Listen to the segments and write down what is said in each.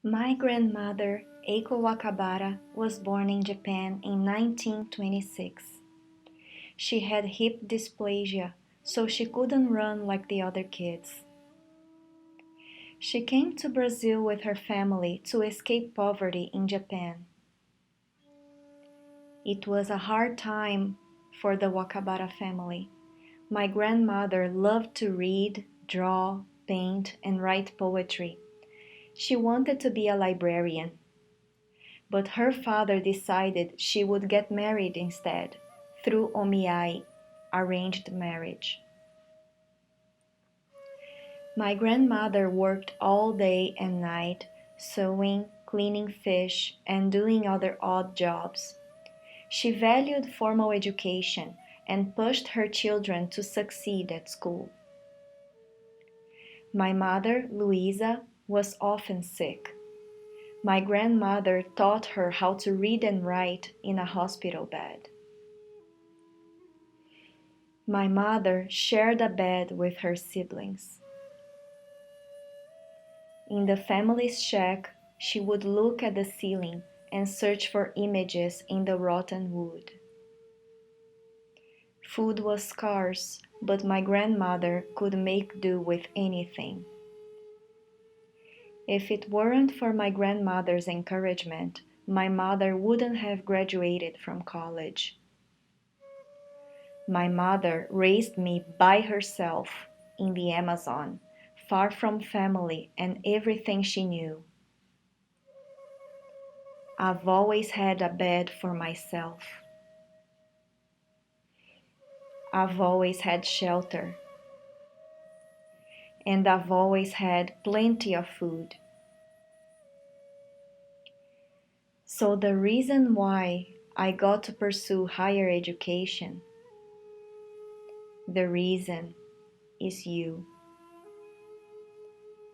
My grandmother, Eiko Wakabara, was born in Japan in 1926. She had hip dysplasia, so she couldn't run like the other kids. She came to Brazil with her family to escape poverty in Japan. It was a hard time for the Wakabara family. My grandmother loved to read, draw, paint, and write poetry. She wanted to be a librarian. But her father decided she would get married instead, through omiai, arranged marriage. My grandmother worked all day and night, sewing, cleaning fish, and doing other odd jobs. She valued formal education and pushed her children to succeed at school. My mother, Luisa, was often sick. My grandmother taught her how to read and write in a hospital bed. My mother shared a bed with her siblings. In the family's shack, she would look at the ceiling and search for images in the rotten wood. Food was scarce, but my grandmother could make do with anything. If it weren't for my grandmother's encouragement, my mother wouldn't have graduated from college. My mother raised me by herself in the Amazon, far from family and everything she knew. I've always had a bed for myself. I've always had shelter. And I've always had plenty of food. So the reason why I got to pursue higher education, the reason is you.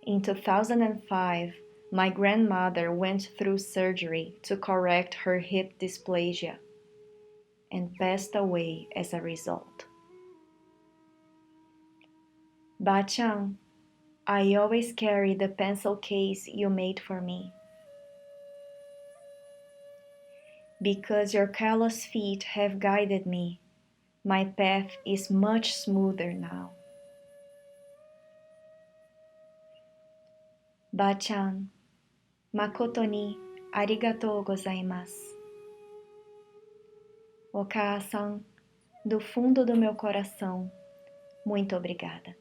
In 2005, my grandmother went through surgery to correct her hip dysplasia and passed away as a result. Bachan, I always carry the pencil case you made for me. Because your callous feet have guided me, my path is much smoother now. Bachan, makoto ni arigatou gozaimasu. Okaa-san, do fundo do meu coração, muito obrigada.